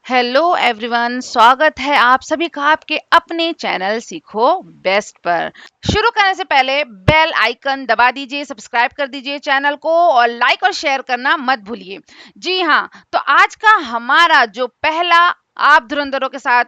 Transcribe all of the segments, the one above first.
Hello everyone, स्वागत है आप सभी का आपके अपने चैनल सीखो बेस्ट पर। शुरू करने से पहले बेल आइकन दबा दीजिए, सब्सक्राइब कर दीजिए चैनल को और लाइक और शेयर करना मत भूलिए। जी हाँ, तो आज का हमारा जो पहला आप धुरंधरों के साथ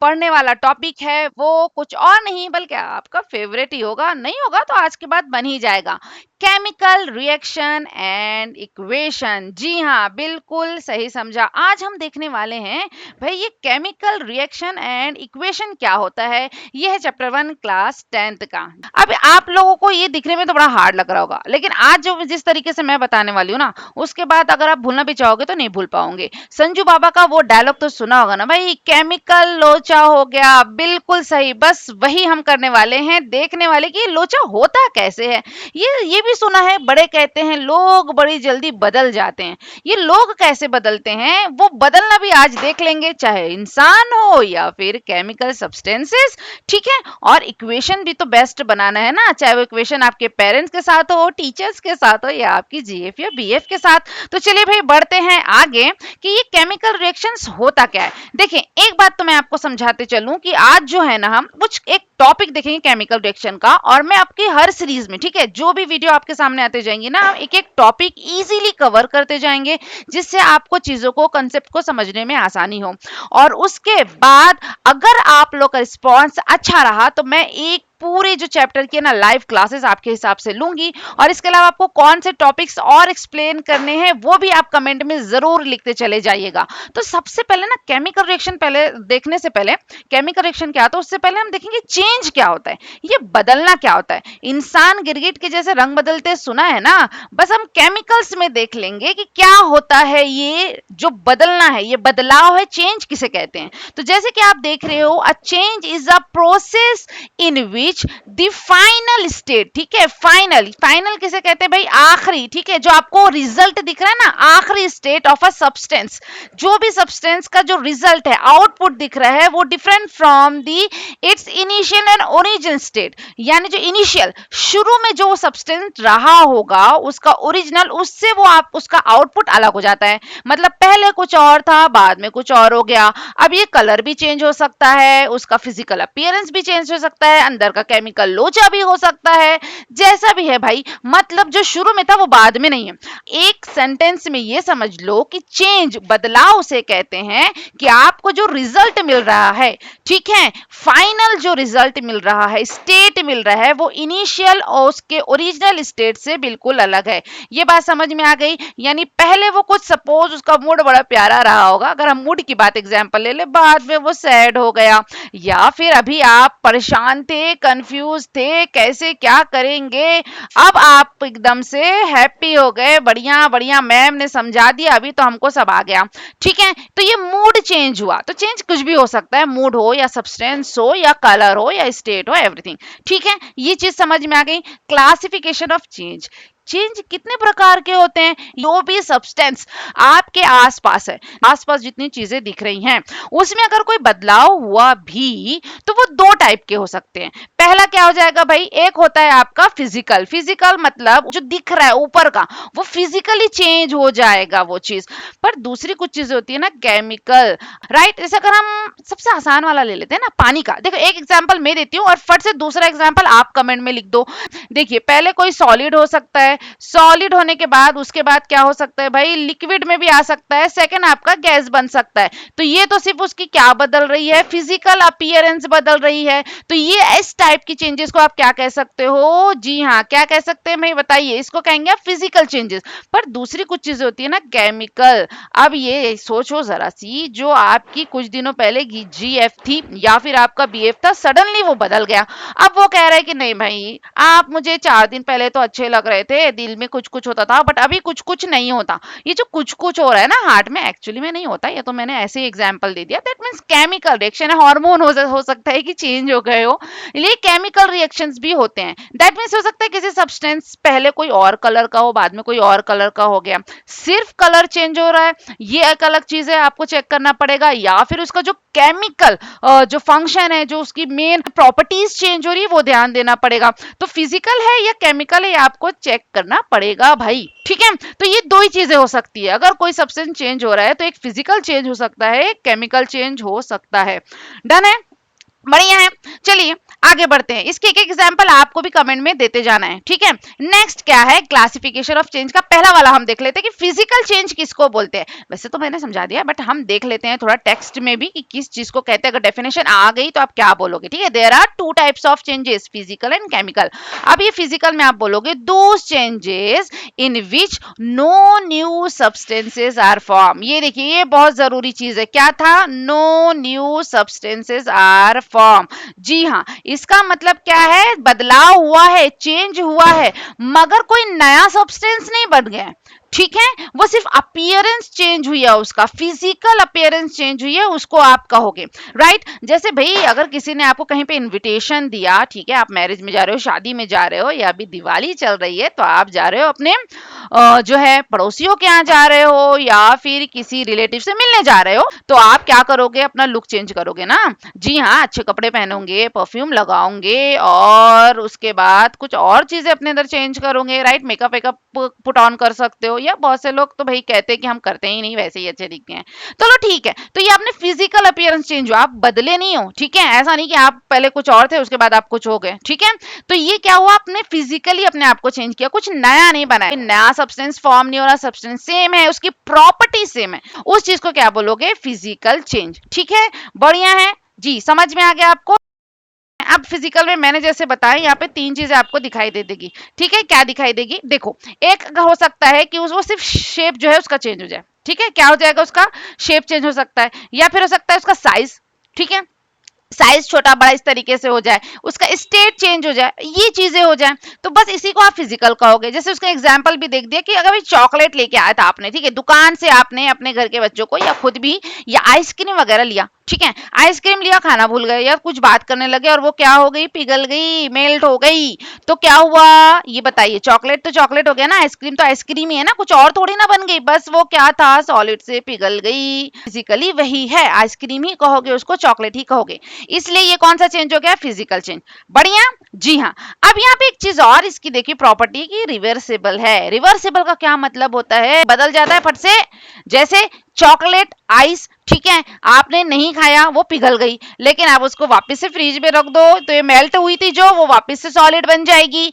पढ़ने वाला टॉपिक है वो कुछ और नहीं बल्कि आपका फेवरेट ही होगा। नहीं होगा तो आज के बाद बन ही जाएगा। Chemical reaction and equation. जी हाँ, बिल्कुल सही समझा। आज हम देखने वाले हैं भाई ये केमिकल रिएक्शन एंड इक्वेशन क्या होता है। ये है चैप्टर 1 क्लास 10th का। अब आप लोगों को ये दिखने में तो बड़ा हार्ड लग रहा होगा, लेकिन आज जो जिस तरीके से मैं बताने वाली हूँ ना, उसके बाद अगर आप भूलना भी चाहोगे तो नहीं भूल पाओगे। संजू बाबा का वो डायलॉग तो सुना होगा ना भाई, केमिकल लोचा हो गया। बिल्कुल सही, बस वही हम करने वाले हैं, देखने वाले कि ये लोचा होता कैसे है। ये भी सुना है, बड़े कहते हैं लोग बड़ी जल्दी बदल जाते हैं। ये लोग कैसे बदलते हैं वो बदलना भी आज देख लेंगे, चाहे इंसान हो या फिर केमिकल सब्सटेंसेस। ठीक है, और इक्वेशन भी तो बेस्ट बनाना है ना, चाहे वो इक्वेशन आपके पेरेंट्स के साथ हो, टीचर्स के साथ हो या आपकी जीएफ या बीएफ के साथ। तो चलिए भाई बढ़ते हैं आगे कि ये केमिकल रिएक्शंस होता क्या है। देखिए, एक बात तो मैं आपको समझाते चलूं कि आज जो है ना हम कुछ एक टॉपिक देखेंगे केमिकल रिएक्शन का, और मैं आपकी हर सीरीज में, ठीक है, जो भी वीडियो आपके सामने आते जाएंगे ना, एक एक टॉपिक इजीली कवर करते जाएंगे, जिससे आपको चीजों को, कंसेप्ट को समझने में आसानी हो। और उसके बाद अगर आप लोग का रिस्पॉन्स अच्छा रहा तो मैं एक पूरे जो चैप्टर की ना लाइव क्लासेस आपके हिसाब से लूंगी। और इसके अलावा आपको कौन से टॉपिक्स और एक्सप्लेन करने हैं वो भी आप कमेंट में जरूर लिखते चले जाइएगा। तो सबसे पहले ना केमिकल रिएक्शन पहले देखने से पहले, केमिकल रिएक्शन क्या होता है उससे पहले हम देखेंगे चेंज क्या होता है, ये बदलना क्या होता है। इंसान गिरगिट के जैसे रंग बदलते सुना है ना, बस हम केमिकल्स में देख लेंगे कि क्या होता है ये जो बदलना है, ये बदलाव है, चेंज किसे कहते हैं। तो जैसे कि आप देख रहे हो, a change is a process in which the final state, ठीक है, फाइनल, फाइनल किसे कहते हैं भाई, आखिरी, ठीक है, जो आपको रिजल्ट दिख रहा है ना, आखिरी स्टेट ऑफ अ सब्सटेंस, जो भी सब्सटेंस का जो रिजल्ट है, आउटपुट दिख रहा है, वो different from the it's initial and original state. यानी जो इनिशियल, शुरू में जो सब्सटेंस रहा होगा उसका ओरिजिनल, उससे वो आप उसका आउटपुट अलग हो जाता है। मतलब पहले कुछ और था, बाद में कुछ और हो गया। अब ये कलर भी चेंज हो सकता है, उसका फिजिकल अपीयरेंस भी चेंज हो सकता है, अंदर का केमिकल लोचा भी हो सकता है, जैसा भी है भाई। मतलब जो शुरू में था वो बाद में नहीं है। एक सेंटेंस में ये समझ लो कि चेंज, बदलाव उसे कहते हैं कि आपको जो रिजल्ट मिल रहा है, ठीक है, फाइनल जो रिजल्ट मिल रहा है, स्टेट मिल रहा है, वो इनिशियल और उसके ओरिजिनल स्टेट से बिल्कुल अलग है। ये बात समझ में आ गई। यानी पहले वो कुछ, सपोज उसका मूड बड़ा प्यारा रहा होगा, अगर हम मूड की बात एग्जांपल ले ले, बाद में वो सैड हो गया, या फिर अभी आप परेशान थे, कंफ्यूज थे, कैसे क्या करेंगे, अब आप एकदम से हैप्पी हो गए, बढ़िया बढ़िया मैम ने समझा दिया, अभी तो हमको सब आ गया। ठीक है, तो ये मूड चेंज हुआ। तो चेंज कुछ भी हो सकता है, मूड हो या सब्सटेंस हो या कलर हो या स्टेट हो, एवरीथिंग। ठीक है, ये चीज समझ में आ गई। क्लासिफिकेशन ऑफ चेंज, चेंज कितने प्रकार के होते हैं। जो भी सब्सटेंस आपके आसपास है, आसपास जितनी चीजें दिख रही हैं, उसमें अगर कोई बदलाव हुआ भी तो वो दो टाइप के हो सकते हैं। पहला क्या हो जाएगा भाई, एक होता है आपका फिजिकल, फिजिकल मतलब जो दिख रहा है ऊपर का, वो फिजिकली चेंज हो जाएगा वो चीज। पर दूसरी कुछ चीजें होती है ना केमिकल, राइट। जैसे अगर हम सबसे आसान वाला ले लेते हैं ना, पानी का। देखो एक एग्जांपल मैं देती हूँ और फट से दूसरा एग्जांपल आप कमेंट में लिख दो। देखिए, पहले कोई सॉलिड हो सकता है, सॉलिड होने के बाद उसके बाद क्या हो सकता है भाई, लिक्विड में भी आ सकता है, सेकंड आपका गैस बन सकता है। तो ये तो सिर्फ उसकी क्या बदल रही है, फिजिकल अपीयरेंस बदल रही है। तो ये इस टाइप की चेंजेस को आप क्या कह सकते हो, जी हाँ, क्या कह सकते हैं भाई बताइए, इसको कहेंगे आप फिजिकल चेंजेस। पर दूसरी कुछ चीजें होती है ना केमिकल। अब ये सोचो जरा सी, जो आपकी कुछ दिनों पहले जीएफ थी या फिर आपका बीएफ था, सडनली वो बदल गया। अब वो कह रहा है कि नहीं भाई, आप मुझे 4 दिन पहले तो अच्छे लग रहे थे, दिल में कुछ कुछ होता था, बट अभी कुछ कुछ नहीं होता। ये जो कुछ कुछ हो रहा है ना हार्ट में, एक्चुअली में नहीं होता। ये तो मैंने ऐसे ही एग्जांपल दे दिया। दैट मींस केमिकल रिएक्शन है, हार्मोन हो सकता है कि चेंज हो गए हो। ये केमिकल रिएक्शंस भी होते हैं। दैट मींस हो सकता है किसी सब्सटेंस पहले कोई और कलर का हो, बाद में कोई और कलर का हो गया। सिर्फ कलर चेंज हो रहा है, ये एक अलग चीज है, आपको चेक करना पड़ेगा। या फिर उसका जो केमिकल जो फंक्शन है, जो उसकी मेन प्रॉपर्टीज चेंज हो रही है, वो ध्यान देना पड़ेगा। तो फिजिकल है या केमिकल है, आपको चेक करना पड़ेगा भाई, ठीक है। तो ये दो ही चीजें हो सकती है, अगर कोई सब्सटेंस चेंज हो रहा है तो एक फिजिकल चेंज हो सकता है, एक केमिकल चेंज हो सकता है। डन है, बढ़िया है। चलिए आगे बढ़ते हैं, इसके एक एग्जांपल आपको भी कमेंट में देते जाना है, ठीक है। नेक्स्ट क्या है, क्लासिफिकेशन ऑफ चेंज का पहला वाला हम देख लेते हैं कि फिजिकल चेंज किसको बोलते हैं। वैसे तो मैंने समझा दिया, बट हम देख लेते हैं थोड़ा टेक्स्ट में भी कि किस चीज को कहते हैं। अगर डेफिनेशन आ गई तो आप क्या बोलोगे, ठीक है। There are two types of changes, physical and chemical. अब ये फिजिकल में आप बोलोगे those changes in which no new substances are form. ये देखिए ये बहुत जरूरी चीज है, क्या था, no new substances are form. जी हाँ, इसका मतलब क्या है, बदलाव हुआ है, चेंज हुआ है, मगर कोई नया सब्सटेंस नहीं बन गया, ठीक है। वो सिर्फ अपीयरेंस चेंज हुई है, उसका फिजिकल अपीयरेंस चेंज हुई है, उसको आप कहोगे, राइट। जैसे भाई अगर किसी ने आपको कहीं पे इनविटेशन दिया, ठीक है, आप मैरिज में जा रहे हो, शादी में जा रहे हो, या अभी दिवाली चल रही है तो आप जा रहे हो अपने जो है पड़ोसियों के यहाँ जा रहे हो, या फिर किसी रिलेटिव से मिलने जा रहे हो, तो आप क्या करोगे, अपना लुक चेंज करोगे ना। जी हाँ, अच्छे कपड़े पहनोगे, परफ्यूम लगाओगे, और उसके बाद कुछ और चीजें अपने अंदर चेंज करोगे, right. Makeup wake up put on कर सकते हो, या बहुत से लोग तो भाई कहते हैं कि हम करते ही नहीं, वैसे ही अच्छे दिखते हैं। चलो ठीक है, तो ये आपने फिजिकल अपीयरेंस चेंज हुआ, आप बदले नहीं हो, ठीक है। ऐसा नहीं कि आप पहले कुछ और थे उसके बाद आप कुछ हो गए, ठीक है। तो ये क्या हुआ, आपने फिजिकली अपने आप को चेंज किया, कुछ नया नहीं बनाया, नया सब्सटेंस फॉर्म नहीं हो रहा, सब्सटेंस सेम है, उसकी प्रॉपर्टी सेम है, उस चीज को क्या बोलोगे, फिजिकल चेंज, ठीक है। बढ़िया है जी, समझ में आ गया आपको। अब फिजिकल में मैंने जैसे बताया, यहाँ पे तीन चीजें आपको दिखाई दे देगी, ठीक है। क्या दिखाई देगी, देखो, एक हो सकता है कि वो सिर्फ शेप जो है उसका चेंज हो जाए, ठीक है। क्या हो जाएगा, उसका शेप चेंज हो सकता है, या फिर हो सकता है उसका साइज, ठीक है, साइज छोटा बड़ा इस तरीके से हो जाए, उसका स्टेट चेंज हो जाए, ये चीजें हो जाए, तो बस इसी को आप फिजिकल कहोगे। जैसे उसका एग्जांपल भी देख दिया कि अगर चॉकलेट लेके आया था आपने, ठीक है, दुकान से आपने अपने घर के बच्चों को या खुद भी, या आइसक्रीम वगैरह लिया, ठीक है, आइसक्रीम लिया, खाना भूल गए या कुछ बात करने लगे और वो क्या हो गई, पिघल गई, मेल्ट हो गई, तो क्या हुआ, ये बताइए। चॉकलेट तो चॉकलेट हो गया ना, आइसक्रीम तो आइसक्रीम ही है ना, कुछ और थोड़ी ना बन गई, बस वो क्या था, सॉलिड से पिघल गई, फिजिकली वही है, आइसक्रीम ही कहोगे उसको, चॉकलेट ही कहोगे। इसलिए ये कौन सा चेंज हो गया, फिजिकल चेंज। बढ़िया, जी हाँ। अब यहाँ पे एक चीज और इसकी देखिए प्रॉपर्टी की, रिवर्सिबल है। रिवर्सिबल का क्या मतलब होता है, बदल जाता है फट से। जैसे चॉकलेट आइस, ठीक है, आपने नहीं खाया, वो पिघल गई, लेकिन आप उसको वापस से फ्रिज में रख दो तो ये मेल्ट हुई थी जो, वो वापस से सॉलिड बन जाएगी।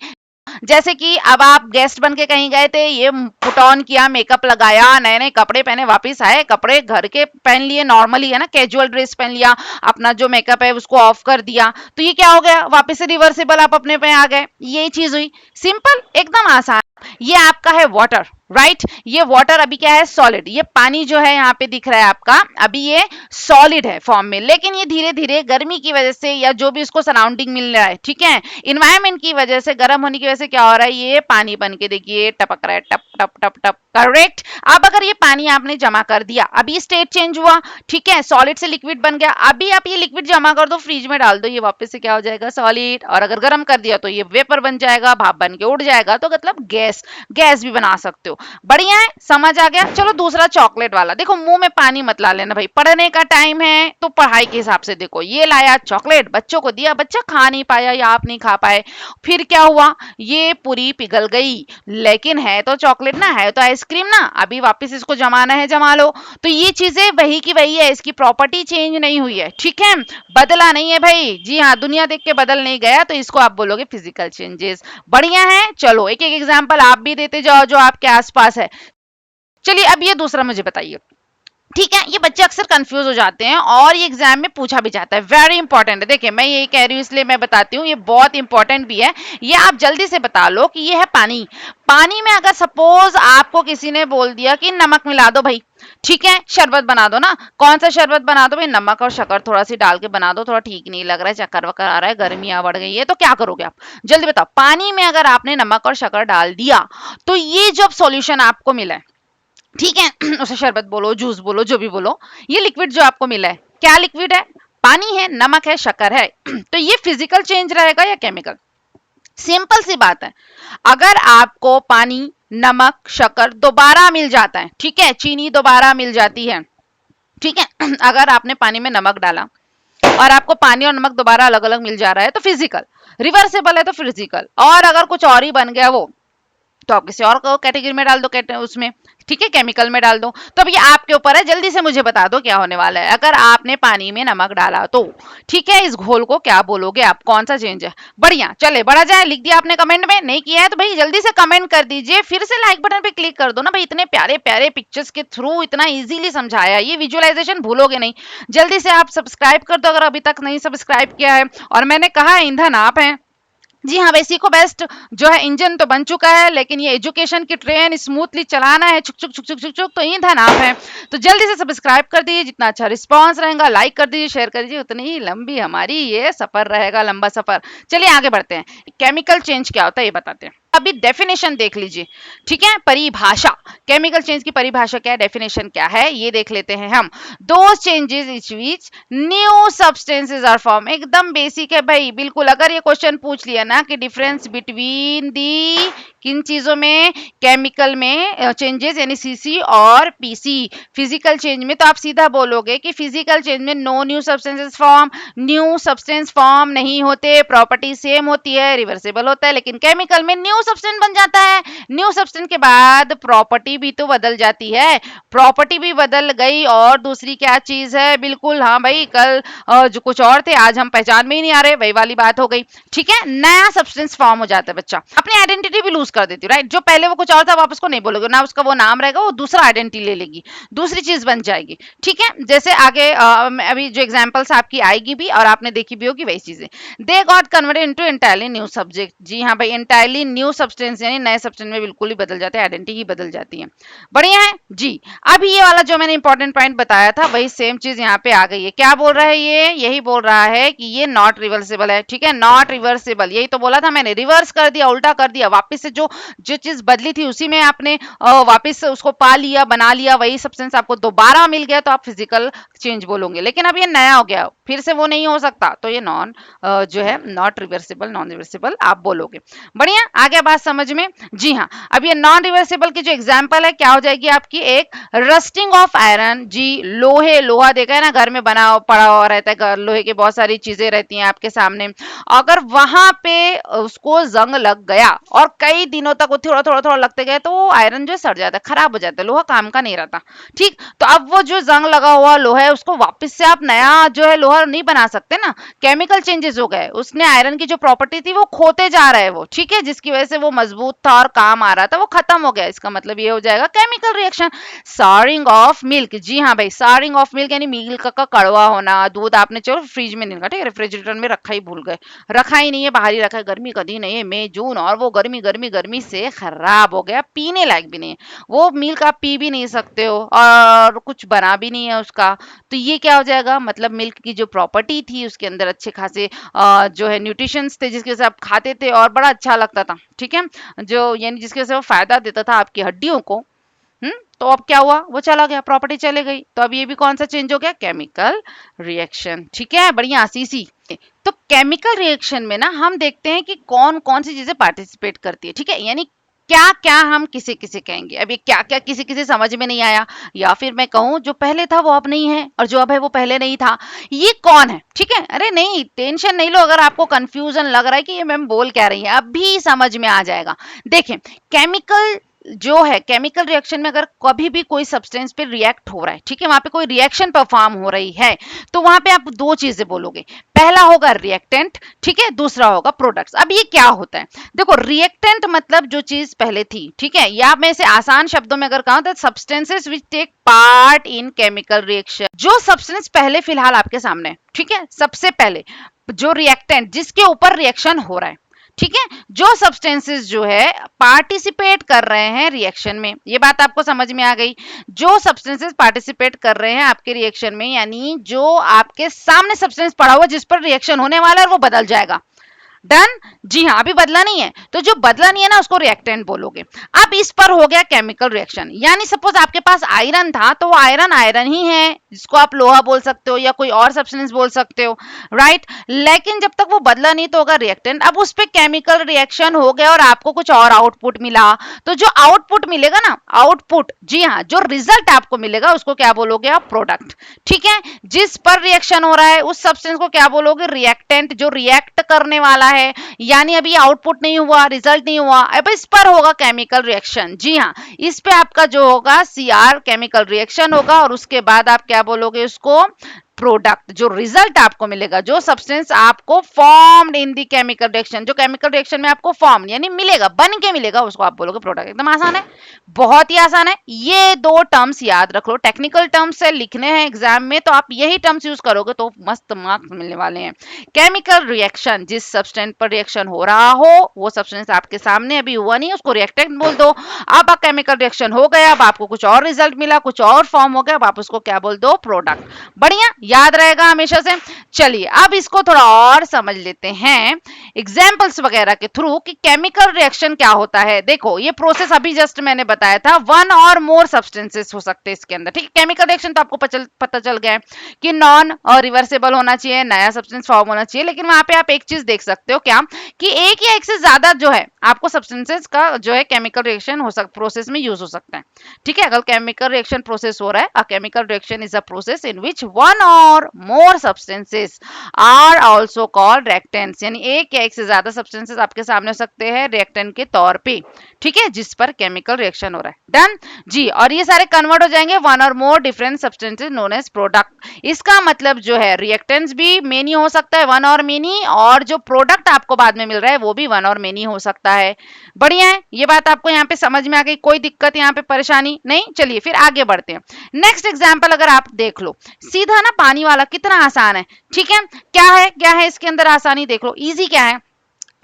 जैसे कि अब आप गेस्ट बन के कहीं गए थे, ये पुट ऑन किया, मेकअप लगाया, नए नए कपड़े पहने, वापस आए, कपड़े घर के पहन लिए, नॉर्मली है ना, कैजुअल ड्रेस पहन लिया, अपना जो मेकअप है उसको ऑफ कर दिया, तो ये क्या हो गया, वापस से रिवर्सिबल आप अपने पे आ गए, ये चीज हुई। सिंपल, एकदम आसान। ये आपका है वाटर, राइट। ये वाटर अभी क्या है, सॉलिड। ये पानी जो है यहाँ पे दिख रहा है आपका, अभी ये सॉलिड है फॉर्म में, लेकिन ये धीरे धीरे गर्मी की वजह से, या जो भी इसको सराउंडिंग मिल रहा है, ठीक है, इन्वायरमेंट की वजह से, गर्म होने की वजह से क्या हो रहा है, ये पानी बन के देखिए टपक रहा है, टप टप टप टप, करेक्ट। अब अगर ये पानी आपने जमा कर दिया, अभी स्टेट चेंज हुआ, ठीक है, सॉलिड से लिक्विड बन गया, अभी आप ये लिक्विड जमा कर दो, फ्रिज में डाल दो, ये वापस से क्या हो जाएगा, सॉलिड। और अगर गर्म कर दिया तो ये वेपर बन जाएगा, भाप बन के उड़ जाएगा, तो मतलब गैस, गैस भी बना सकते हो। बढ़िया है, समझ आ गया। चलो दूसरा चॉकलेट वाला, देखो मुंह में पानी मत ला लेना भाई, पढ़ने का टाइम है तो पढ़ाई के हिसाब से देखो। ये लाया चॉकलेट, बच्चों को दिया, बच्चा खा नहीं पाया या आप नहीं खा पाए, फिर क्या हुआ, ये पूरी पिघल गई, लेकिन है तो चॉकलेट ना, है तो आइसक्रीम ना, अभी वापस इसको जमाना है, जमा लो। तो ये चीजें वही की वही है, इसकी प्रॉपर्टी चेंज नहीं हुई है, ठीक है, बदला नहीं है भाई। जी हाँ, दुनिया देख के बदल नहीं गया, तो इसको आप बोलोगे फिजिकल चेंजेस। बढ़िया है, चलो एक एक एग्जांपल आप भी देते जाओ जो आपके आसपास है। चलिए अब ये दूसरा मुझे बताइए, ठीक है। ये बच्चे अक्सर कंफ्यूज हो जाते हैं और ये एग्जाम में पूछा भी जाता है, वेरी इंपॉर्टेंट है। देखिए मैं यही कह रही हूँ इसलिए मैं बताती हूँ, ये बहुत इंपॉर्टेंट भी है। ये आप जल्दी से बता लो कि ये है पानी। पानी में अगर सपोज आपको किसी ने बोल दिया कि नमक मिला दो भाई, ठीक है, शरबत बना दो ना, कौन सा शरबत बना दो भाई, नमक और शक्कर थोड़ा सी डाल के बना दो, थोड़ा ठीक नहीं लग रहा है, चक्कर वक्कर आ रहा है, गर्मियां बढ़ गई है, तो क्या करोगे आप, जल्दी बताओ। पानी में अगर आपने नमक और शक्कर डाल दिया, तो ये जब सॉल्यूशन आपको मिला है, ठीक है, उसे शरबत बोलो, जूस बोलो, जो भी बोलो, ये लिक्विड जो आपको मिला है, क्या लिक्विड है, पानी है, नमक है, शक्कर है, तो ये फिजिकल चेंज रहेगा या केमिकल। सिंपल सी बात है, अगर आपको पानी, नमक, शक्कर दोबारा मिल जाता है, ठीक है, चीनी दोबारा मिल जाती है, ठीक है, अगर आपने पानी में नमक डाला और आपको पानी और नमक दोबारा अलग अलग मिल जा रहा है, तो फिजिकल। रिवर्सिबल है तो फिजिकल। और अगर कुछ और ही बन गया वो, तो आप किसी और कैटेगरी में डाल दो, उसमें ठीक है, केमिकल में डाल दो। तो अब ये आपके ऊपर है, जल्दी से मुझे बता दो क्या होने वाला है। अगर आपने पानी में नमक डाला तो ठीक है, इस घोल को क्या बोलोगे आप, कौन सा चेंज है? बढ़िया, चले बढ़ा जाए। लिख दिया आपने कमेंट में, नहीं किया है तो भाई जल्दी से कमेंट कर दीजिए, फिर से लाइक बटन पे क्लिक कर दो ना भाई। इतने प्यारे प्यारे पिक्चर्स के थ्रू इतना इजीली समझाया, ये विजुअलाइजेशन भूलोगे नहीं। जल्दी से आप सब्सक्राइब कर दो अगर अभी तक नहीं सब्सक्राइब किया है। और मैंने कहा ईंधन आप हैं, जी हाँ भाई, सीखो बेस्ट जो है इंजन तो बन चुका है, लेकिन ये एजुकेशन की ट्रेन स्मूथली चलाना है, छुक छुक छुक छुक छुक छुक, तो ईंधन आप है। तो जल्दी से सब्सक्राइब कर दीजिए, जितना अच्छा रिस्पांस रहेगा लाइक कर दीजिए, शेयर कर दीजिए, उतनी ही लंबी हमारी ये सफर रहेगा, लंबा सफर। चलिए आगे बढ़ते हैं, केमिकल चेंज क्या होता है ये बताते हैं। अभी डेफिनेशन देख लीजिए, ठीक है, परिभाषा, केमिकल चेंज की परिभाषा क्या है, डेफिनेशन क्या है, ये देख लेते हैं हम। दो changes in which new substances are form, एकदम बेसिक है भाई, बिल्कुल। अगर ये क्वेश्चन पूछ लिया ना कि डिफरेंस बिटवीन दी किन चीजों में, केमिकल में चेंजेस यानी सीसी और पीसी, फिजिकल चेंज में, तो आप सीधा बोलोगे कि फिजिकल चेंज में no new substances form, new substance form नहीं होते, प्रॉपर्टी सेम होती है, रिवर्सिबल होता है। लेकिन केमिकल में न्यू सब्सटेंस बन जाता है, न्यू सब्सटेंस के बाद प्रॉपर्टी भी तो बदल जाती है, प्रॉपर्टी भी बदल गई। और दूसरी क्या चीज है, बिल्कुल हाँ भाई, कल जो कुछ और थे आज हम पहचान में ही नहीं आ रहे, वही वाली बात हो गई, ठीक है। नया सब्सटेंस फॉर्म हो जाता है बच्चा, अपनी आइडेंटिटी भी लूज कर देती है, राइट। जो पहले वो कुछ और था आप उसको नहीं बोलोगे ना, उसका वो नाम रहेगा, वो दूसरा आइडेंटिटी ले लेगी, दूसरी चीज बन जाएगी, ठीक है। जैसे आगे अभी जो एग्जांपल्स आपकी आएगी भी और आपने देखी भी होगी वही चीजें। They got converted into entirely new subject, जी हाँ भाई, एंटायरली न्यू सब्सटेंस यानी नए सब्सटेंस में बिल्कुल ही बदल जाते हैं, आइडेंटिटी ही बदल जाती है। बढ़िया है जी। अभी ये वाला जो मैंने इंपॉर्टेंट पॉइंट बताया था वही सेम चीज यहाँ पे आ गई है। क्या बोल रहा है ये, यही बोल रहा है कि ये नॉट रिवर्सिबल है, ठीक है, नॉट रिवर्सिबल, यही तो बोला था मैंने, रिवर्स कर दिया, उल्टा कर दिया, वापस से जो जो चीज बदली थी उसी में आपने वापस से उसको पा लिया, बना लिया, वही सब्सटेंस आपको दोबारा मिल गया, तो आप फिजिकल चेंज बोलोगे। लेकिन अब ये नया हो गया, फिर से वो नहीं हो सकता, तो ये नॉन जो है नॉट रिवर्सिबल, नॉन रिवर्सिबल आप बोलोगे। बढ़िया, आ गया बात समझ में, जी हाँ। अब ये नॉन रिवर्सिबल की जो एग्जांपल है क्या हो जाएगी आपकी, एक रस्टिंग ऑफ आयरन, जी लोहे, लोहा देखा है ना घर में बना पड़ा हुआ रहता है, लोहे की बहुत सारी चीजें रहती हैं आपके सामने, अगर वहां पे उसको जंग लग गया और कई दिनों तक वो थोड़ा थोड़ा थोड़ा लगते गए, तो वो आयरन जो सड़ जाता है, खराब हो जाता है, लोहा काम का नहीं रहता, ठीक। तो अब वो जो जंग लगा हुआ लोहा है उसको वापस से आप नया जो है लोहा नहीं बना सकते ना, केमिकल चेंजेस हो गए, उसने आयरन की जो प्रॉपर्टी थी वो खोते जा रहा है वो, ठीक है, जिसकी वजह से वो मजबूत था और काम आ रहा था, वो खत्म हो गया। इसका मतलब ये हो जाएगा chemical reaction. Souring of milk, जी हाँ भाई, सारिंग ऑफ मिल्क यानी मिल्क का कड़वा होना, दूध आपने चलो फ्रिज में नहीं रखा, ठीक है, रेफ्रिजरेटर में रखा ही भूल गए, रखा ही नहीं है, बाहर ही रखा है, गर्मी का दिन है मई जून, और वो गर्मी गर्मी गर्मी से खराब हो गया, पीने लायक भी नहीं है वो मिल्क, आप पी भी नहीं सकते हो और कुछ बना भी नहीं है उसका। तो ये क्या हो जाएगा, मतलब मिल्क की जो प्रॉपर्टी थी उसके अंदर अच्छे खासे जो है न्यूट्रिशंस थे, जिसकी वजह से आप खाते थे और बड़ा अच्छा लगता था, ठीक है, जो यानी जिसकी वजह से वो फायदा देता था आपकी हड्डियों को। तो अब क्या हुआ, वो चला गया, प्रॉपर्टी चले गई, तो अब ये भी कौन सा चेंज हो गया, केमिकल रिएक्शन, ठीक है, बढ़िया सीसी। तो केमिकल रिएक्शन में ना हम देखते हैं कि कौन कौन सी चीजें पार्टिसिपेट करती है, ठीक है, यानी क्या क्या हम किसे किसे कहेंगे। अब ये क्या क्या किसी किसी समझ में नहीं आया, या फिर मैं कहूं जो पहले था वो अब नहीं है और जो अब है वो पहले नहीं था, ये कौन है, ठीक है। अरे नहीं, टेंशन नहीं लो, अगर आपको कंफ्यूजन लग रहा है कि ये मैम बोल क्या रही है, अभी समझ में आ जाएगा। देखें, केमिकल जो है, केमिकल रिएक्शन में अगर कभी भी कोई सब्सटेंस पे रिएक्ट हो रहा है, ठीक है, वहां पे कोई रिएक्शन परफॉर्म हो रही है, तो वहां पे आप दो चीजें बोलोगे, पहला होगा रिएक्टेंट, ठीक है, दूसरा होगा प्रोडक्ट्स। अब ये क्या होता है, देखो रिएक्टेंट मतलब जो चीज पहले थी, ठीक है, या मैं इसे आसान शब्दों में अगर कहूं तो substances which take part in chemical reaction, जो सब्सटेंस पहले फिलहाल आपके सामने, ठीक है, सबसे पहले जो रिएक्टेंट जिसके ऊपर रिएक्शन हो रहा है, ठीक है, जो सब्सटेंसेस जो है पार्टिसिपेट कर रहे हैं रिएक्शन में, ये बात आपको समझ में आ गई। जो सब्सटेंसेस पार्टिसिपेट कर रहे हैं आपके रिएक्शन में, यानी जो आपके सामने सब्सटेंस पड़ा हुआ जिस पर रिएक्शन होने वाला है वो बदल जाएगा, डन, जी हाँ, अभी बदला नहीं है, तो जो बदला नहीं है ना उसको रिएक्टेंट बोलोगे। अब इस पर हो गया केमिकल रिएक्शन, यानी सपोज आपके पास आयरन था तो वो आयरन आयरन ही है, जिसको आप लोहा बोल सकते हो या कोई और सब्सटेंस बोल सकते हो, राइट। लेकिन जब तक वो बदला नहीं तो होगा रिएक्टेंट। अब उस पे केमिकल रिएक्शन हो गया और आपको कुछ और आउटपुट मिला, तो जो आउटपुट मिलेगा ना, आउटपुट, जी हाँ, जो रिजल्ट आपको मिलेगा उसको क्या बोलोगे आप, प्रोडक्ट, ठीक है। जिस पर रिएक्शन हो रहा है उस सब्सटेंस को क्या बोलोगे, रिएक्टेंट, जो रिएक्ट करने वाला है, यानी अभी आउटपुट नहीं हुआ, रिजल्ट नहीं हुआ, अब इस पर होगा केमिकल रिएक्शन। जी हाँ, इस पे आपका जो होगा सीआर केमिकल रिएक्शन होगा और उसके बाद आप क्या बोलोगे उसको, प्रोडक्ट। जो रिजल्ट आपको मिलेगा, जो सब्सटेंस आपको formed in the chemical reaction, जो केमिकल रिएक्शन में आपको फॉर्म यानी मिलेगा, बन के मिलेगा, उसको आप बोलोगे प्रोडक्ट। एकदम आसान है, बहुत ही आसान है। ये दो टर्म्स याद रख लो, टेक्निकल टर्म्स से लिखने हैं एग्जाम में तो आप यही टर्म्स यूज करोगे तो मस्त मार्क्स मिलने वाले हैं। केमिकल रिएक्शन, जिस सब्सटेंस पर रिएक्शन हो रहा हो, वो सब्सटेंस आपके सामने अभी हुआ नहीं, उसको रिएक्टेंट बोल दो। अब केमिकल रिएक्शन हो गया, अब आपको कुछ और रिजल्ट मिला, कुछ और फॉर्म हो गया, अब आप उसको क्या बोल दो, प्रोडक्ट। बढ़िया, याद रहेगा हमेशा से। चलिए अब इसको थोड़ा और समझ लेते हैं एग्जाम्पल्स वगैरह के थ्रू कि केमिकल रिएक्शन क्या होता है। देखो ये प्रोसेस अभी जस्ट मैंने बताया था, वन और मोर सब्सटेंसेस हो सकते हैं इसके अंदर, ठीक है। केमिकल रिएक्शन तो आपको पता चल गया है कि नॉन रिवर्सेबल होना चाहिए, नया सब्सटेंस फॉर्म होना चाहिए, लेकिन वहां पे आप एक चीज देख सकते हो क्या, कि एक या एक से ज्यादा जो है आपको सब्सटेंसेस का जो है केमिकल रिएक्शन हो सकता, प्रोसेस में यूज हो सकता है, ठीक है। अगर केमिकल रिएक्शन प्रोसेस हो रहा है, a chemical reaction is a process in which one और more substances are also called reactants, यानी एक या एक से ज्यादा सब्सटेंसेस आपके सामने हो सकते हैं रिएक्टेंट के तौर पे, ठीक है, जिस पर केमिकल रिएक्शन हो रहा है। डन जी, और ये सारे कन्वर्ट हो जाएंगे वन और more different substances known as product. इसका मतलब जो है रिएक्टेंट्स भी मेनी हो सकता है, वन और मेनी, और जो प्रोडक्ट आपको बाद में मिल रहा है वो भी वन और मेनी हो सकता है। बढ़िया है, ये बात आपको यहाँ पे समझ में आ गई, कोई दिक्कत यहाँ पे परेशानी नहीं। चलिए फिर आगे बढ़ते हैं। नेक्स्ट एग्जाम्पल अगर आप देख लो, सीधा ना पानी वाला, कितना आसान है, ठीक है। क्या है इसके अंदर आसानी, देख लो इजी क्या है।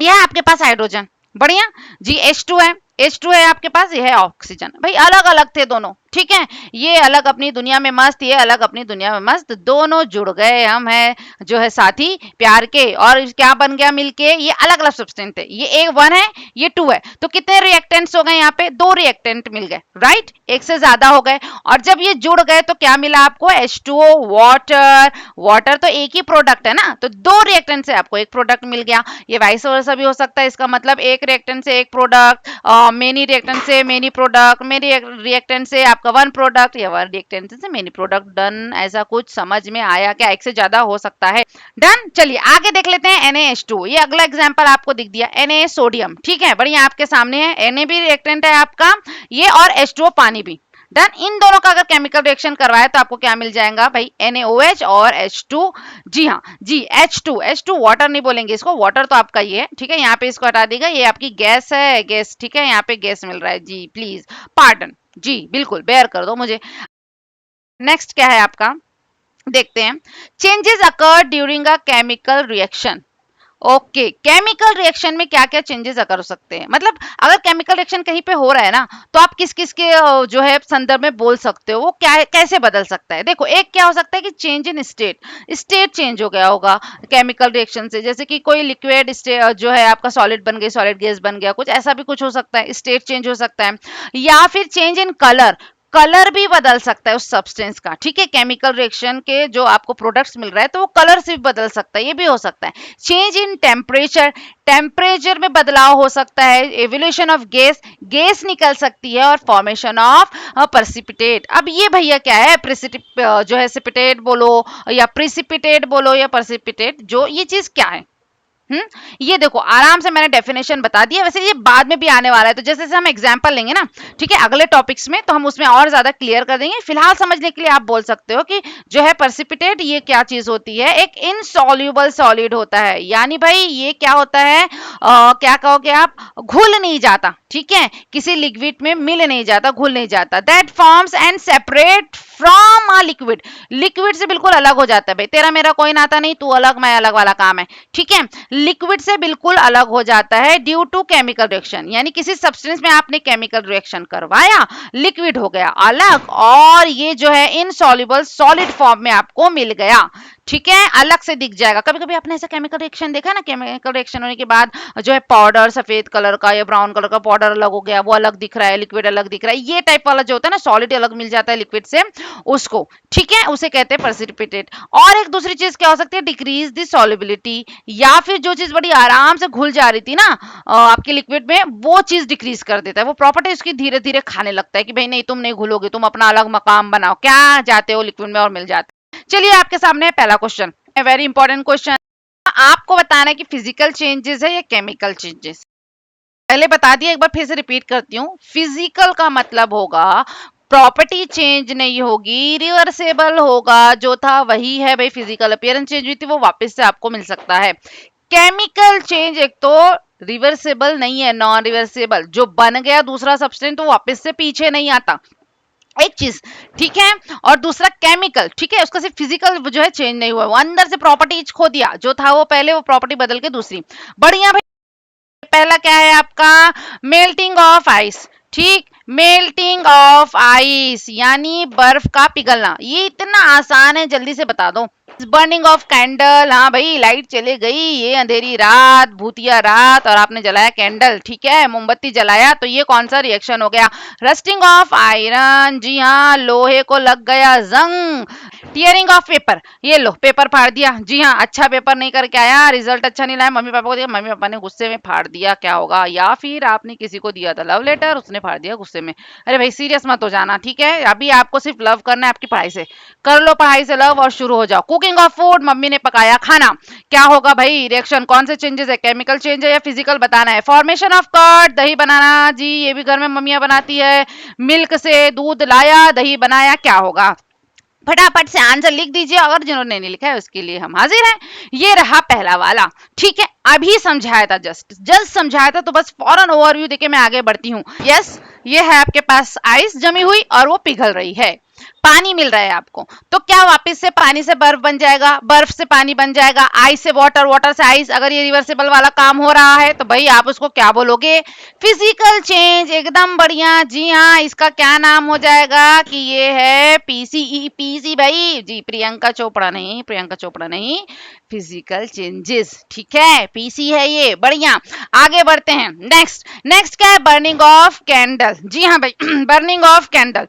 यह है आपके पास हाइड्रोजन, बढ़िया जी, H2 है, H2 है आपके पास, ये है ऑक्सीजन। भाई अलग अलग थे दोनों, ठीक है, ये अलग अपनी दुनिया में मस्त, ये अलग अपनी दुनिया में मस्त, दोनों जुड़ गए, हम है जो है साथी प्यार के, और क्या बन गया मिलके, ये अलग अलग सब्सटेंस थे, ये एक वन है, ये टू है, तो कितने रिएक्टेंट्स हो गए यहाँ पे, दो रिएक्टेंट मिल गए, राइट, एक से ज्यादा हो गए, और जब ये जुड़ गए तो क्या मिला आपको, H2O, वाटर। वाटर तो एक ही प्रोडक्ट है ना, तो दो रिएक्टेंट से आपको एक प्रोडक्ट मिल गया। ये वाइस वर्सा भी हो सकता है, इसका मतलब एक रिएक्टेंट से एक प्रोडक्ट, मेनी रिएक्टेंट से मेनी प्रोडक्ट, मेनी रिएक्टेंट से आपका वन प्रोडक्ट, या वन रिएक्टेंट से मेनी प्रोडक्ट। डन, ऐसा कुछ समझ में आया क्या, एक से ज्यादा हो सकता है। डन, चलिए आगे देख लेते हैं NaH2, ये अगला एग्जांपल आपको दिख दिया, Na सोडियम, ठीक है, बढ़िया आपके सामने है, Na भी रिएक्टेंट है आपका ये, और H2O पानी भी। डन, इन दोनों का अगर केमिकल रिएक्शन करवाए तो आपको क्या मिल जाएगा भाई, NaOH और H2। जी हाँ जी, H2 वाटर नहीं बोलेंगे इसको, वाटर तो आपका ये है, ठीक है, यहाँ पे इसको हटा देगा, ये आपकी गैस है, गैस, ठीक है, यहाँ पे गैस मिल रहा है जी, प्लीज पार्डन जी, बिल्कुल बेयर कर दो मुझे। नेक्स्ट क्या है आपका, देखते हैं, changes occur during a chemical reaction. Okay, chemical reaction में क्या क्या चेंजेस अगर हो सकते हैं, मतलब अगर केमिकल रिएक्शन कहीं पे हो रहा है ना, तो आप किस किस के जो है संदर्भ में बोल सकते हो, वो क्या है, कैसे बदल सकता है। देखो एक क्या हो सकता है कि change in state, state change हो गया होगा केमिकल रिएक्शन से, जैसे कि कोई लिक्विड जो है आपका सॉलिड बन गई, सॉलिड गैस बन गया, कुछ ऐसा भी कुछ हो सकता है, स्टेट चेंज हो सकता है। या फिर चेंज इन कलर, कलर भी बदल सकता है उस सब्सटेंस का, ठीक है, केमिकल रिएक्शन के जो आपको प्रोडक्ट्स मिल रहा है तो वो कलर से भी बदल सकता है, ये भी हो सकता है। चेंज इन टेम्परेचर, टेम्परेचर में बदलाव हो सकता है। एवोल्यूशन ऑफ गैस, गैस निकल सकती है, और फॉर्मेशन ऑफ प्रेसिपिटेट। अब ये भैया क्या है, जो है सिपिटेट बोलो या प्रिसिपिटेट बोलो या प्रेसिपिटेट, जो ये चीज क्या है। ये देखो आराम से मैंने डेफिनेशन बता दिया, वैसे ये बाद में भी आने वाला है, तो जैसे जैसे हम एग्जांपल लेंगे ना, ठीक है, अगले टॉपिक्स में, तो हम उसमें और ज्यादा क्लियर कर देंगे। फिलहाल समझने के लिए आप बोल सकते हो कि जो है प्रेसिपिटेट, ये क्या चीज होती है, एक इनसॉल्युबल सॉलिड होता है, यानी भाई ये क्या होता है, क्या कहोगे आप, घुल नहीं जाता, ठीक है, किसी लिक्विड में मिल नहीं जाता, घुल नहीं जाता। That forms and separate from a liquid, liquid से बिल्कुल अलग हो जाता है, भाई तेरा मेरा कोई नाता नहीं, तू अलग मैं अलग वाला काम है, ठीक है, लिक्विड से बिल्कुल अलग हो जाता है ड्यू टू केमिकल रिएक्शन, यानी किसी सब्सटेंस में आपने केमिकल रिएक्शन करवाया, लिक्विड हो गया अलग, और ये जो है इनसॉल्युबल सॉलिड फॉर्म में आपको मिल गया, ठीक है, अलग से दिख जाएगा। कभी कभी आपने ऐसा केमिकल रिएक्शन देखा ना, केमिकल रिएक्शन होने के बाद जो है पाउडर सफेद कलर का या ब्राउन कलर का पाउडर अलग हो गया, वो अलग दिख रहा है, लिक्विड अलग दिख रहा है, ये टाइप वाला जो होता है ना, सॉलिड अलग मिल जाता है लिक्विड से, उसको, ठीक है, उसे कहते हैं प्रेसिपिटेट। और एक दूसरी चीज क्या हो सकती है, डिक्रीज द सॉल्युबिलिटी, या फिर जो चीज बड़ी आराम से घुल जा रही थी ना आपके लिक्विड में, वो चीज डिक्रीज कर देता है, वो प्रॉपर्टी उसकी धीरे धीरे खाने लगता है कि भाई नहीं तुम नहीं घुलोगे, तुम अपना अलग मकाम बनाओ, क्या जाते हो लिक्विड में और मिल जाते। चलिए आपके सामने पहला क्वेश्चन, वेरी इंपॉर्टेंट क्वेश्चन, आपको बताना है कि फिजिकल चेंजेस है या केमिकल चेंजेस। पहले बता दिया, एक बार फिर से रिपीट करती हूँ। फिजिकल का मतलब होगा प्रॉपर्टी चेंज नहीं होगी, रिवर्सेबल होगा, जो था वही है भाई, फिजिकल अपीयरेंस चेंज हुई थी वो वापस से आपको मिल सकता है। केमिकल चेंज एक तो रिवर्सेबल नहीं है, नॉन रिवर्सेबल, जो बन गया दूसरा सब्सटेंस तो वापस से पीछे नहीं आता, एक चीज, ठीक है। और दूसरा केमिकल, ठीक है, उसका सिर्फ फिजिकल जो है चेंज नहीं हुआ, वो अंदर से प्रॉपर्टीज खो दिया, जो था वो पहले वो प्रॉपर्टी बदल के दूसरी। बढ़िया भाई। पहला क्या है आपका, मेल्टिंग ऑफ आइस, ठीक, मेल्टिंग ऑफ आइस यानी बर्फ का पिघलना, ये इतना आसान है, जल्दी से बता दो। बर्निंग ऑफ कैंडल, हाँ भाई लाइट चले गई, ये अंधेरी रात, भूतिया रात, और आपने जलाया कैंडल, ठीक है, मोमबत्ती जलाया, तो ये कौन सा रिएक्शन हो गया, रस्टिंग ऑफ आयरन, जी हाँ, लोहे को लग गया जंग। टीयरिंग ऑफ पेपर, ये लो पेपर फाड़ दिया, जी हाँ, अच्छा पेपर नहीं करके आया, रिजल्ट अच्छा नहीं लाया, मम्मी पापा को दिया, मम्मी पापा ने गुस्से में फाड़ दिया, क्या होगा, या फिर आपने किसी को दिया था लव लेटर, उसने फाड़ दिया गुस्से में। अरे भाई सीरियस मत हो जाना, ठीक है, अभी आपको सिर्फ लव करना है आपकी पढ़ाई से, कर लो पढ़ाई से लव और शुरू हो जाओ। कुकिंग ऑफ फूड, मम्मी ने पकाया खाना, क्या होगा भाई, रिएक्शन कौन से चेंजेस है, केमिकल चेंज है या फिजिकल बताना है। फॉर्मेशन ऑफ कर्ड, दही बनाना, जी ये भी घर में मम्मियां बनाती है, मिल्क से दूध लाया, दही बनाया, क्या होगा, फटाफट से आंसर लिख दीजिए, अगर जिन्होंने नहीं लिखा है उसके लिए हम हाजिर हैं। ये रहा पहला वाला, ठीक है, अभी समझाया था, जस्ट समझाया था, तो बस फौरन ओवरव्यू देके मैं आगे बढ़ती हूँ। यस, ये है आपके पास आइस जमी हुई और वो पिघल रही है, पानी मिल रहा है आपको, तो क्या वापस से पानी से बर्फ बन जाएगा, बर्फ से पानी बन जाएगा, आइस से वाटर, वाटर से आइस, अगर ये रिवर्सिबल वाला काम हो रहा है तो भाई आप उसको क्या बोलोगे, फिजिकल चेंज, एकदम बढ़िया, जी हाँ, इसका क्या नाम हो जाएगा कि ये है पीसीई, पीसी भाई, जी प्रियंका चोपड़ा नहीं, प्रियंका चोपड़ा नहीं, फिजिकल चेंजेस, ठीक है, पीसी है ये, बढ़िया। आगे बढ़ते हैं, नेक्स्ट, नेक्स्ट क्या है, बर्निंग ऑफ कैंडल, जी हाँ भाई बर्निंग ऑफ कैंडल,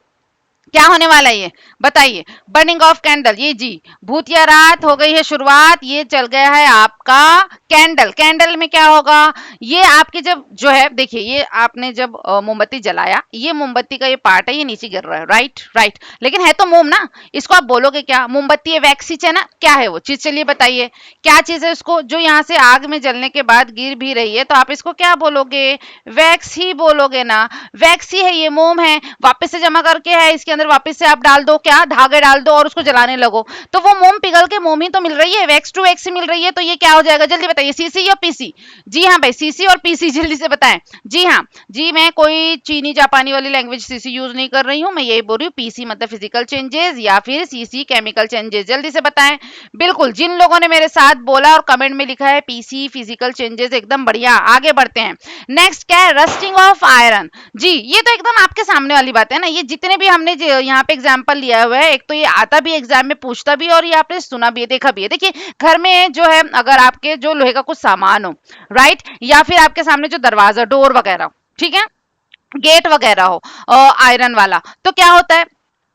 क्या होने वाला है ये बताइए, बर्निंग ऑफ कैंडल, ये जी भूतिया रात हो गई है शुरुआत, ये चल गया है आपका कैंडल, कैंडल में क्या होगा, ये आपकी जब जो है, देखिए ये आपने जब मोमबत्ती जलाया, ये मोमबत्ती का ये पार्ट है, ये नीचे गिर रहा है, राइट राइट, लेकिन है तो मोम ना, इसको आप बोलोगे क्या, मोमबत्ती है, वैक्सीच है ना, क्या है वो चीज, चलिए बताइए क्या चीज है उसको, जो यहाँ से आग में जलने के बाद गिर भी रही है, तो आप इसको क्या बोलोगे, वैक्स ही बोलोगे ना, वैक्स ही है, ये मोम है, वापस से जमा करके है, इसके अंदर वापस से आप डाल दो, क्या धागे डाल दो और उसको जलाने लगो, तो वो मोम पिघल के मोम ही तो मिल रही है, वैक्स टू वैक्स ही मिल रही है, तो ये क्या हो जाएगा, जल्दी बताइए, सीसी या पीसी, जी हाँ भाई सीसी और पीसी, जल्दी से बताएं, जी हाँ, जी मैं कोई चीनी जापानी वाली लैंग्वेज सीसी यूज नहीं कर रही हूँ, मैं यही बोल रही हूँ, पीसी मतलब फिजिकल चेंजेस या फिर सीसी केमिकल चेंजेस, जल्दी से बताएं। बिल्कुल, जिन लोगों ने मेरे साथ बोला और कमेंट में लिखा है पीसी फिजिकल चेंजेस, एकदम बढ़िया, आगे बढ़ते हैं। नेक्स्ट क्या है, रस्टिंग ऑफ आयरन, जी ये तो एकदम आपके सामने वाली बात है ना, ये जितने भी हमने यहाँ पे एग्जाम्पल लिया हुआ है, एक तो ये आता भी एग्जाम में पूछता भी, और ये आपने सुना भी है, देखा भी है। देखिए घर में जो है, अगर आपके जो लोहे का कुछ सामान हो, राइट, या फिर आपके सामने जो दरवाजा, डोर वगैरह, ठीक है, गेट वगैरह हो आयरन वाला, तो क्या होता है,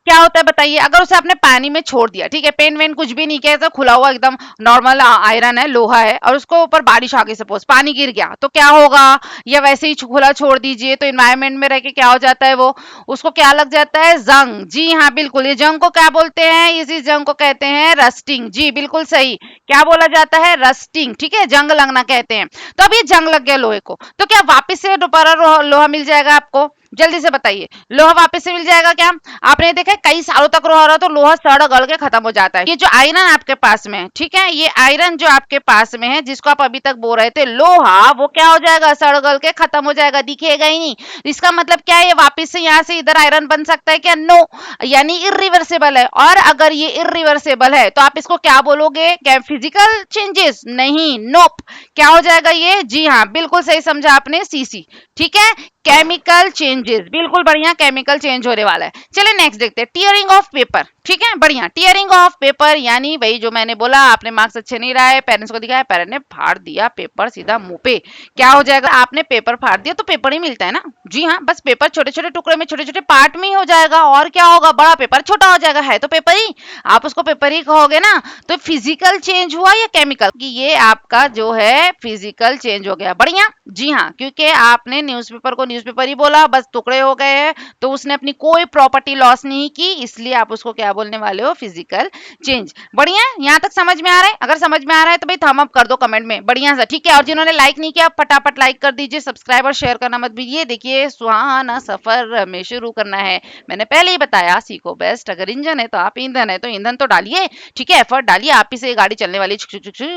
क्या होता है बताइए, अगर उसे आपने पानी में छोड़ दिया, ठीक है, पेन वेन कुछ भी नहीं किया, तो खुला हुआ एकदम नॉर्मल आयरन है, लोहा है, और उसको ऊपर बारिश आ गई, सपोज पानी गिर गया, तो क्या होगा, या वैसे ही खुला छोड़ दीजिए तो इन्वायरमेंट में रह के क्या हो जाता है, वो उसको क्या लग जाता है, जंग, जी हाँ बिल्कुल, ये जंग को क्या बोलते हैं, इसी जंग को कहते हैं रस्टिंग, जी बिल्कुल सही, क्या बोला जाता है, रस्टिंग, ठीक है, जंग लगना कहते हैं। तो अब ये जंग लग गया लोहे को, तो क्या वापस से दोबारा लोहा मिल जाएगा आपको, जल्दी से बताइए, लोहा वापस से मिल जाएगा क्या, आपने देखा कई सालों तक रहा तो लोहा सड़ गल के खत्म हो जाता है। ये जो आयरन आपके पास में है, ठीक है, ये आयरन जो आपके पास में है, जिसको आप अभी तक बोल रहे थे लोहा, वो क्या हो जाएगा, सड़ गल के खत्म हो जाएगा, दिखेगा ही नहीं। इसका मतलब क्या है, ये वापस से यहाँ से इधर आयरन बन सकता है क्या, नो, यानी इरिवर्सिबल है। और अगर ये इरिवर्सिबल है तो आप इसको क्या बोलोगे, क्या फिजिकल चेंजेस, नहीं, नोप, क्या हो जाएगा ये, जी हाँ बिल्कुल सही समझा आपने, सीसी, ठीक है, केमिकल चेंजेस, बिल्कुल बढ़िया, केमिकल चेंज होने वाला है। चलिए नेक्स्ट देखते हैं, टीयरिंग ऑफ पेपर, ठीक है, बढ़िया, टीयरिंग ऑफ पेपर यानी वही जो मैंने बोला, आपने मार्क्स अच्छे नहीं रहा है, पेरेंट्स को दिखाया, पेरेंट ने फाड़ दिया पेपर सीधा मुंह पे, क्या हो जाएगा, आपने पेपर फाड़ दिया तो पेपर ही मिलता है ना, जी हाँ, बस पेपर छोटे छोटे टुकड़े में, छोटे छोटे पार्ट में ही हो जाएगा, और क्या होगा, बड़ा पेपर छोटा हो जाएगा, है तो पेपर ही, आप उसको पेपर ही कहोगे ना। तो फिजिकल चेंज हुआ या केमिकल, कि ये आपका जो है फिजिकल चेंज हो गया, बढ़िया, जी हाँ, क्योंकि आपने न्यूज़पेपर को न्यूज़पेपर ही बोला, बस टुकड़े हो गए हैं तो उसने अपनी कोई प्रॉपर्टी लॉस नहीं की, इसलिए आप उसको क्या बोलने वाले हो, फिजिकल चेंज। बढ़िया, यहाँ तक समझ में आ रहा है? अगर समझ में आ रहा है तो भाई थम अप कर दो कमेंट में, बढ़िया सा, ठीक है। और जिन्होंने लाइक नहीं किया फटाफट लाइक कर दीजिए, सब्सक्राइब और शेयर करना मत भूलिए। देखिए सुहाना सफर में शुरू करना है, मैंने पहले ही बताया, सीखो बेस्ट। अगर इंजन है तो आप ईंधन है तो ईंधन तो डालिए, ठीक है, एफर्ट डालिए, आप ही से गाड़ी चलने वाली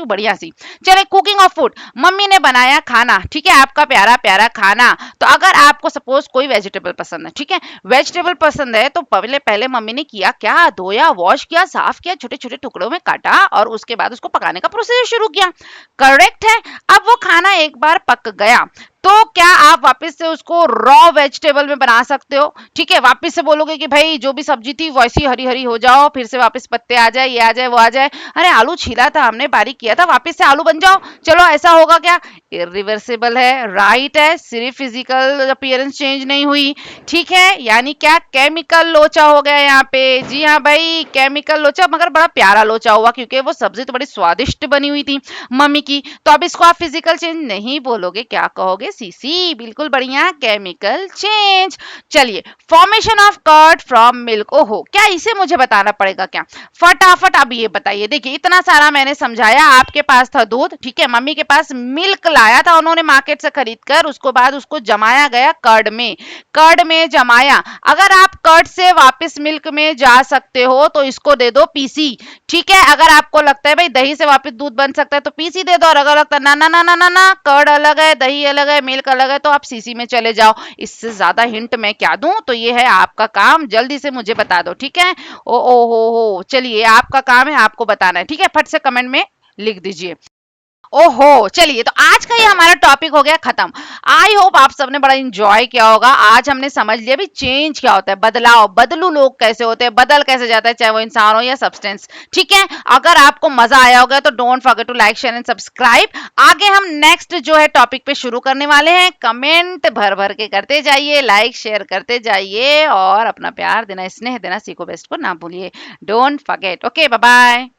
बढ़िया सी। चले, कुकिंग ऑफ फूड, मम्मी ने बनाया खाना, ठीक है, आपका प्यारा प्यारा खाना। तो अगर आपको सपोज कोई वेजिटेबल पसंद है, ठीक है, वेजिटेबल पसंद है, तो पहले पहले मम्मी ने किया क्या, धोया, वॉश किया, साफ किया, छोटे छोटे टुकड़ों में काटा और उसके बाद उसको पकाने का प्रोसीजर शुरू किया। करेक्ट है। अब वो खाना एक बार पक गया तो क्या आप वापस से उसको रॉ वेजिटेबल में बना सकते हो? ठीक है, वापस से बोलोगे कि भाई जो भी सब्जी थी वैसी हरी हरी हो जाओ, फिर से वापस पत्ते आ जाए, ये आ जाए, वो आ जाए, अरे आलू छीला था हमने, बारीक किया था, वापस से आलू बन जाओ, चलो ऐसा होगा क्या? इरिवर्सिबल है, राइट है, सिर्फ फिजिकल अपीयरेंस चेंज नहीं हुई, ठीक है, यानी क्या, केमिकल लोचा हो गया यहाँ पे। जी हाँ भाई, केमिकल लोचा, मगर बड़ा प्यारा लोचा हुआ क्योंकि वो सब्जी तो बड़ी स्वादिष्ट बनी हुई थी मम्मी की। तो अब इसको आप फिजिकल चेंज नहीं बोलोगे, क्या कहोगे? सीसी, बिल्कुल बढ़िया, केमिकल चेंज। चलिए, formation of curd from milk, ओहो, क्या इसे मुझे बताना पड़ेगा क्या? फटाफट अब ये बताइए। देखिए इतना सारा मैंने समझाया, आपके पास था दूध, ठीक है, मम्मी के पास मिल्क लाया था उन्होंने मार्केट से खरीद कर, उसको बाद उसको जमाया गया कर्ड में, कर्ड में जमाया। अगर आप कर्ड से वापस मिल्क में जा सकते हो तो इसको दे दो पीसी, ठीक है। अगर आपको लगता है भाई दही से वापस दूध बन सकता है तो पीसी दे दो, और अगर लगता है ना ना ना ना ना ना, कर्ड अलग है, दही अलग है, मिल्क अलग है, तो आप सीसी में चले जाओ। इससे ज्यादा हिंट मैं क्या दूं? तो ये है आपका काम, जल्दी से मुझे बता दो, ठीक है। ओ हो, चलिए आपका काम है, आपको बताना है, ठीक है, फट से कमेंट में लिख दीजिए। ओहो, चलिए तो आज का ये हमारा टॉपिक हो गया खत्म। आई होप आप सबने बड़ा इंजॉय किया होगा। आज हमने समझ लिया भी चेंज क्या होता है, बदलाव, बदलू लोग कैसे होते हैं, बदल कैसे जाता है, चाहे वो इंसान हो या सब्सटेंस, ठीक है। अगर आपको मजा आया होगा तो don't forget to like share and subscribe. आगे हम नेक्स्ट जो है टॉपिक पे शुरू करने वाले हैं। कमेंट भर भर के करते जाइए, लाइक शेयर करते जाइए और अपना प्यार देना, स्नेह देना सीखो बेस्ट को ना भूलिए। Don't forget. Okay, bye bye.